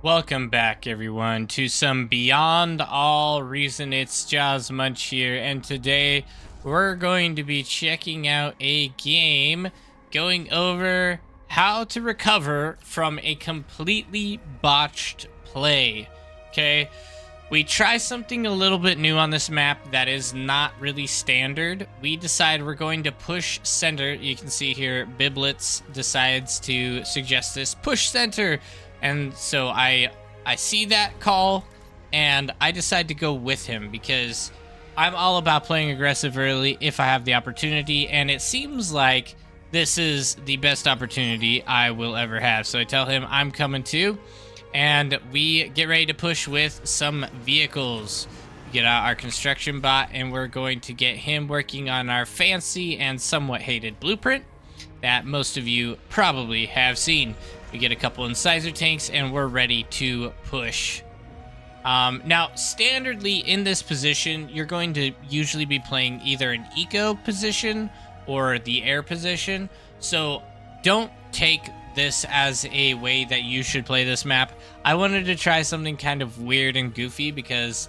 Welcome back, everyone, to some Beyond All Reason. It's Jaws Munch here, and today we're going to be checking out a game going over how to recover from a completely botched play. Okay, we try something a little bit new on this map that is not really standard. We decide we're going to push center. You can see here, Biblets decides to suggest this push center. And so I see that call, and I decide to go with him because I'm all about playing aggressive early if I have the opportunity, and it seems like this is the best opportunity I will ever have. So I tell him I'm coming too, and we get ready to push with some vehicles. We get out our construction bot, and we're going to get him working on our fancy and somewhat hated blueprint that most of you probably have seen. We get a couple incisor tanks, and we're ready to push. Now, standardly in this position, you're going to usually be playing either an eco position or the air position. So don't take this as a way that you should play this map. I wanted to try something kind of weird and goofy because,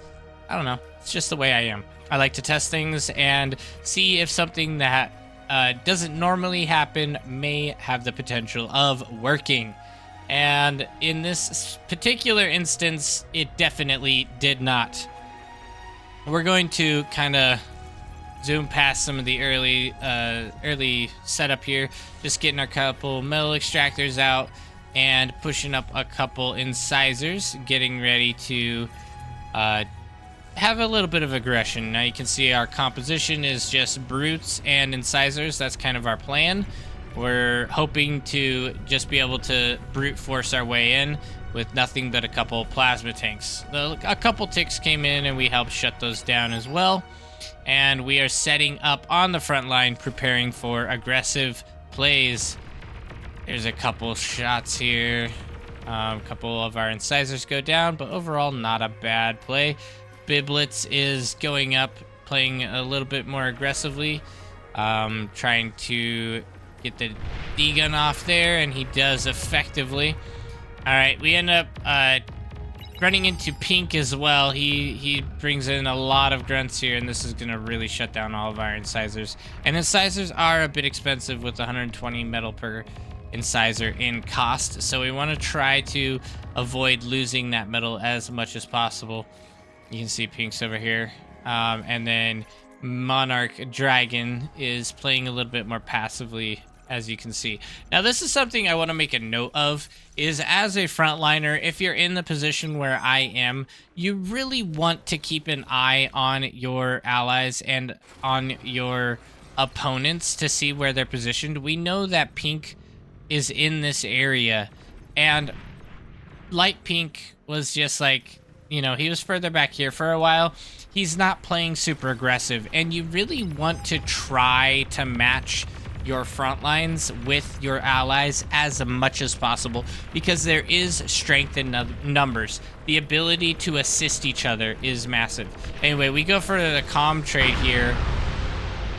I don't know, it's just the way I am. I like to test things and see if something that doesn't normally happen may have the potential of working. And in this particular instance, it definitely did not. We're going to kind of zoom past some of the early setup here, just getting our couple metal extractors out and pushing up a couple incisors, getting ready to have a little bit of aggression. Now you can see our composition is just brutes and incisors. That's kind of our plan. We're hoping to just be able to brute force our way in with nothing but a couple plasma tanks. A couple ticks came in and we helped shut those down as well. And we are setting up on the front line, preparing for aggressive plays. There's a couple shots here. A couple of our incisors go down, but overall not a bad play. Biblets is going up, playing a little bit more aggressively, trying to get the D-gun off there, and he does effectively. All right, we end up running into Pink as well. He brings in a lot of grunts here, and this is going to really shut down all of our incisors. And incisors are a bit expensive with 120 metal per incisor in cost, so we want to try to avoid losing that metal as much as possible. You can see Pink's over here. And then Monarch Dragon is playing a little bit more passively, as you can see. Now, this is something I want to make a note of, is as a frontliner, if you're in the position where I am, you really want to keep an eye on your allies and on your opponents to see where they're positioned. We know that Pink is in this area, and Light Pink was just like, you know, he was further back here for a while. He's not playing super aggressive, and you really want to try to match your front lines with your allies as much as possible, because there is strength in numbers. The ability to assist each other is massive. Anyway, we go for the comm trade here,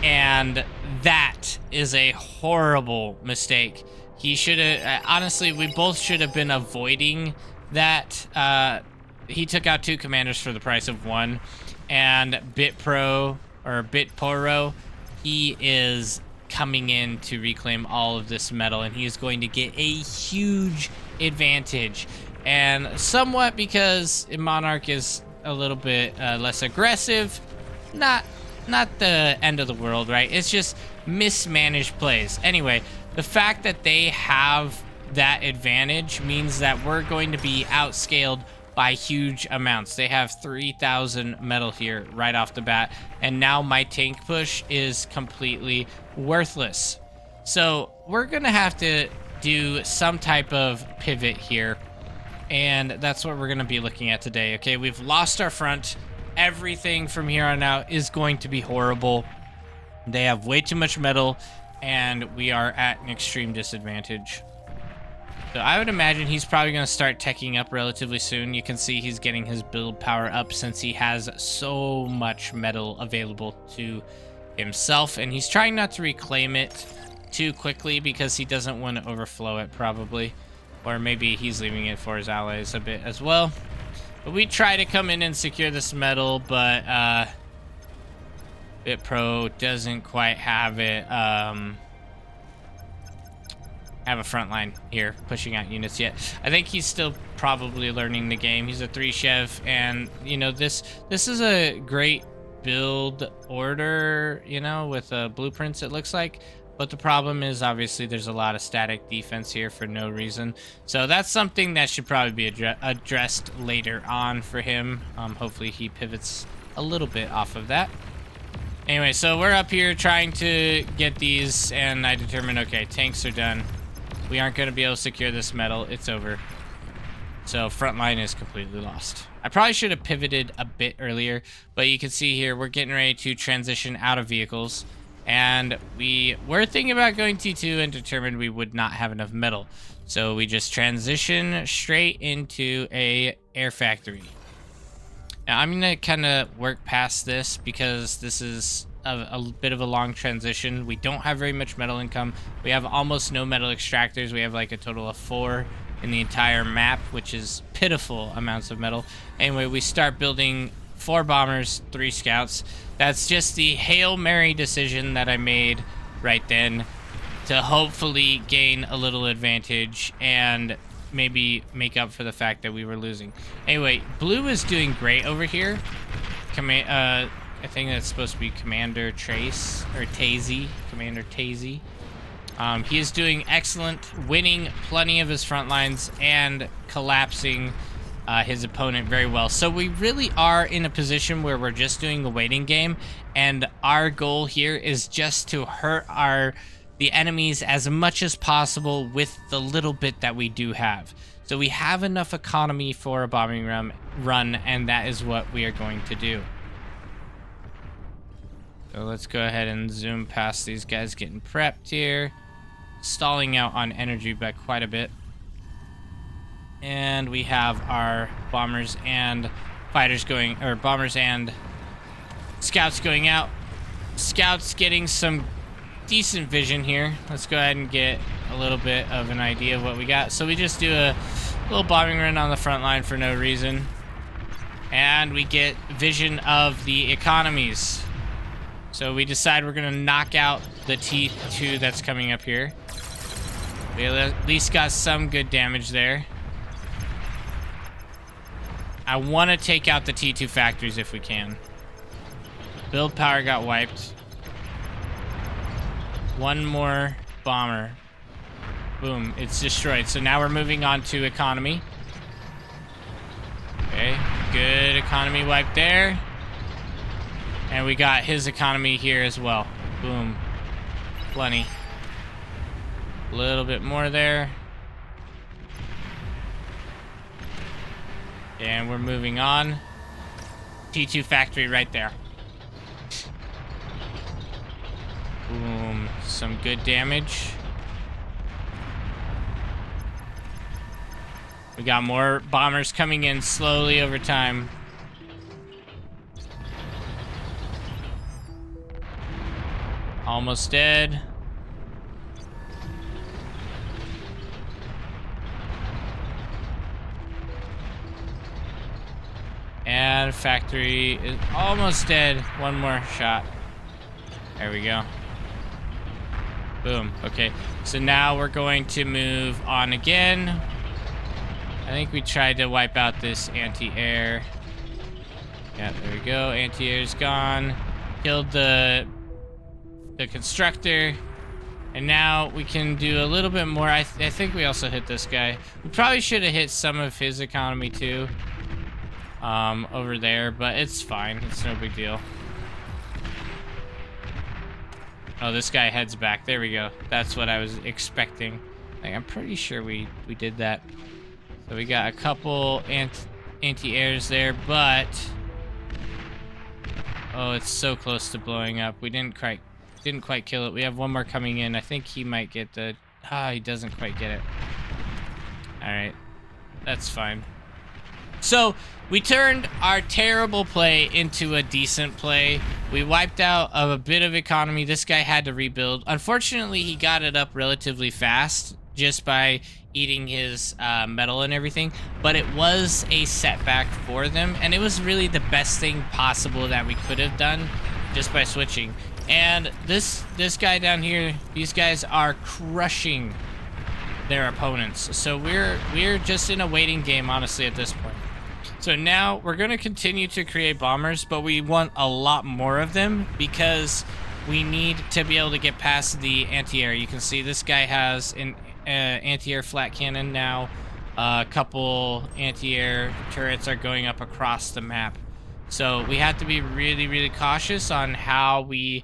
and that is a horrible mistake. He should have, honestly, we both should have been avoiding that. He took out 2 commanders for the price of 1, and Bitporo, he is coming in to reclaim all of this metal, and he is going to get a huge advantage. And somewhat because Monarch is a little bit less aggressive, not the end of the world, right? It's just mismanaged plays. Anyway, the fact that they have that advantage means that we're going to be outscaled by huge amounts. They have 3,000 metal here right off the bat, and now my tank push is completely worthless. So we're gonna have to do some type of pivot here, and that's what we're gonna be looking at today. Okay, we've lost our front. Everything from here on out is going to be horrible. They have way too much metal, and we are at an extreme disadvantage. So I would imagine he's probably going to start teching up relatively soon. You can see he's getting his build power up since he has so much metal available to himself, and he's trying not to reclaim it too quickly because he doesn't want to overflow it, probably. Or maybe he's leaving it for his allies a bit as well. But we try to come in and secure this metal, but BitPro doesn't quite have it, have a front line here pushing out units yet. I think he's still probably learning the game. He's a 3 chef, and you know, this is a great build order, you know, with blueprints, it looks like. But the problem is, obviously, there's a lot of static defense here for no reason. So that's something that should probably be addressed later on for him. Hopefully he pivots a little bit off of that. Anyway, so we're up here trying to get these, and I determined, okay, tanks are done. We aren't going to be able to secure this metal. It's over. So front line is completely lost. I probably should have pivoted a bit earlier, but you can see here we're getting ready to transition out of vehicles. And we were thinking about going T2 and determined we would not have enough metal. So we just transition straight into a air factory. Now I'm gonna kind of work past this because this is a bit of a long transition. We don't have very much metal income. We have almost no metal extractors. We have like a total of 4 in the entire map, which is pitiful amounts of metal. Anyway, we start building 4 bombers, 3 scouts. That's just the Hail Mary decision that I made right then to hopefully gain a little advantage and maybe make up for the fact that we were losing. Anyway, blue is doing great over here. I think that's supposed to be Commander Trace, or Tazy, Commander Tazy. He is doing excellent, winning plenty of his front lines and collapsing his opponent very well. So we really are in a position where we're just doing a waiting game, and our goal here is just to hurt the enemies as much as possible with the little bit that we do have. So we have enough economy for a bombing run, and that is what we are going to do. So let's go ahead and zoom past these guys getting prepped here. Stalling out on energy by quite a bit. And we have our bombers and fighters going, or bombers and scouts going out. Scouts getting some decent vision here. Let's go ahead and get a little bit of an idea of what we got. So we just do a little bombing run on the front line for no reason. And we get vision of the economies. So we decide we're going to knock out the T2 that's coming up here. We at least got some good damage there. I want to take out the T2 factories if we can. Build power got wiped. One more bomber. Boom, it's destroyed. So now we're moving on to economy. Okay, good economy wipe there. And we got his economy here as well. Boom. Plenty. A little bit more there. And we're moving on. T2 factory right there. Boom. Some good damage. We got more bombers coming in slowly over time. Almost dead. And factory is almost dead. One more shot. There we go. Boom. Okay. So now we're going to move on again. I think we tried to wipe out this anti-air. Yeah, there we go. Anti-air's gone. Killed the constructor. And now we can do a little bit more. I think we also hit this guy. We probably should have hit some of his economy too. Over there, but it's fine. It's no big deal. Oh, this guy heads back. There we go. That's what I was expecting. Like, I'm pretty sure we did that. So we got a couple anti-airs there, but oh, it's so close to blowing up. We didn't quite kill it. We have one more coming in. I think he might get the... he doesn't quite get it. All right, that's fine. So we turned our terrible play into a decent play. We wiped out a bit of economy. This guy had to rebuild. Unfortunately, he got it up relatively fast. just by eating his metal and everything, but it was a setback for them, and it was really the best thing possible that we could have done just by switching. And this guy down here, these guys are crushing their opponents. So we're just in a waiting game, honestly, at this point. So now we're going to continue to create bombers, but we want a lot more of them because we need to be able to get past the anti-air. You can see this guy has an anti-air flat cannon now. A couple anti-air turrets are going up across the map. So we have to be really, really cautious on how we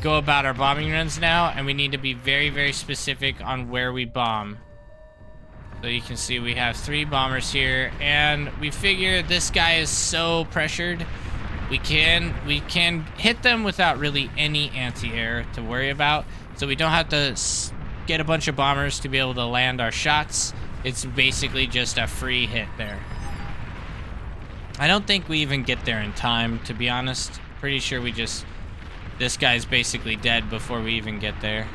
go about our bombing runs now, and we need to be very, very specific on where we bomb. So you can see we have 3 bombers here, and we figure this guy is so pressured, we can hit them without really any anti-air to worry about. So we don't have to get a bunch of bombers to be able to land our shots. It's basically just a free hit there. I don't think we even get there in time, to be honest. Pretty sure we just... This guy's basically dead before we even get there.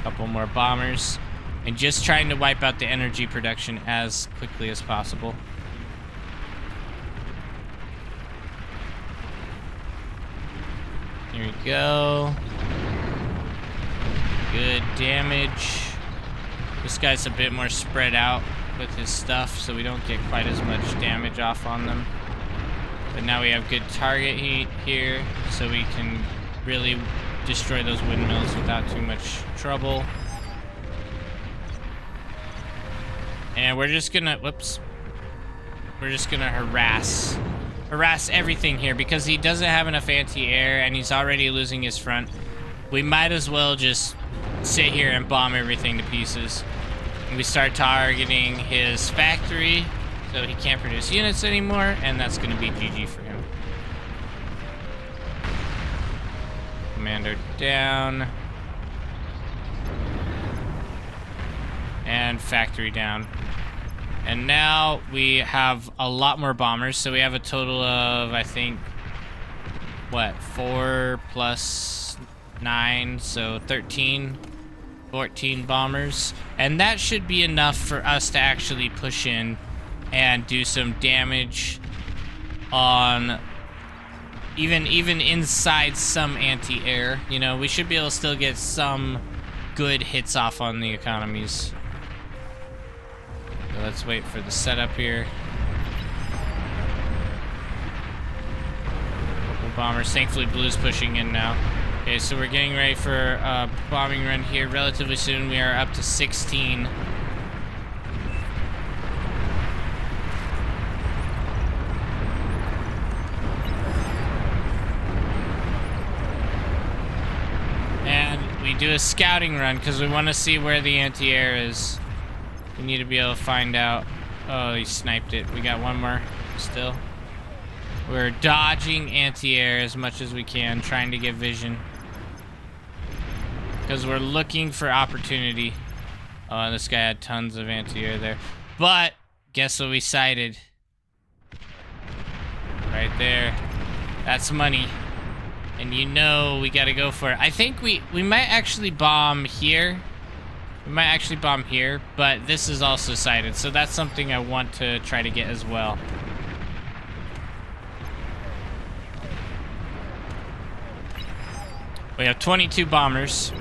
Couple more bombers. And just trying to wipe out the energy production as quickly as possible. Here we go. Good damage. This guy's a bit more spread out with his stuff, so we don't get quite as much damage off on them. But now we have good target heat here, so we can really destroy those windmills without too much trouble. And we're just gonna, whoops. We're just gonna harass everything here because he doesn't have enough anti-air and he's already losing his front. We might as well just sit here and bomb everything to pieces. And we start targeting his factory so he can't produce units anymore, and that's gonna be GG for him. Commander down. And factory down. And now we have a lot more bombers, so we have a total of, I think, what, 4 plus 9, so 13, 14 bombers. And that should be enough for us to actually push in and do some damage on even inside some anti-air. You know, we should be able to still get some good hits off on the economies. So let's wait for the setup here. Couple bombers. Thankfully, blue's pushing in now. Okay, so we're getting ready for a bombing run here relatively soon. We are up to 16. And we do a scouting run because we want to see where the anti-air is. We need to be able to find out. Oh, he sniped it. We got one more still. We're dodging anti-air as much as we can, trying to get vision. Because we're looking for opportunity. Oh, this guy had tons of anti-air there. But, guess what we sighted? Right there. That's money. And you know we gotta go for it. I think we might actually bomb here. We might actually bomb here, but this is also sighted, so that's something I want to try to get as well. We have 22 bombers.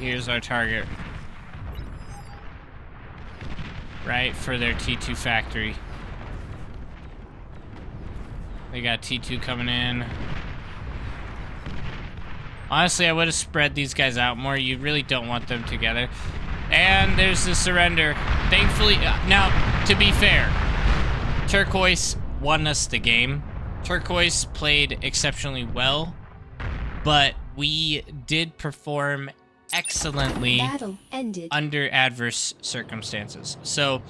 Here's our target. Right for their T2 factory. They got T2 coming in. Honestly, I would have spread these guys out more. You really don't want them together. And there's the surrender. Thankfully, now, to be fair, Turquoise won us the game. Turquoise played exceptionally well, but we did perform excellently under adverse circumstances. So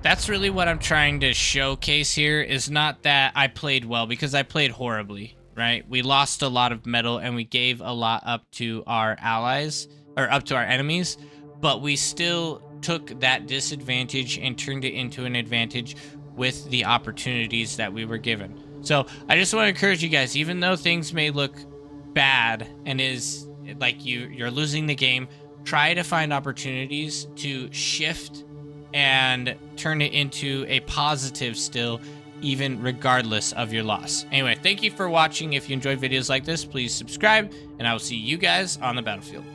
That's really what I'm trying to showcase here, is not that I played well, because I played horribly, right? We lost a lot of metal and we gave a lot up to our allies, or up to our enemies, but we still took that disadvantage and turned it into an advantage with the opportunities that we were given. So I just want to encourage you guys, even though things may look bad and is like you're losing the game, try to find opportunities to shift and turn it into a positive still, even regardless of your loss. Anyway, thank you for watching. If you enjoy videos like this, please subscribe, and I will see you guys on the battlefield.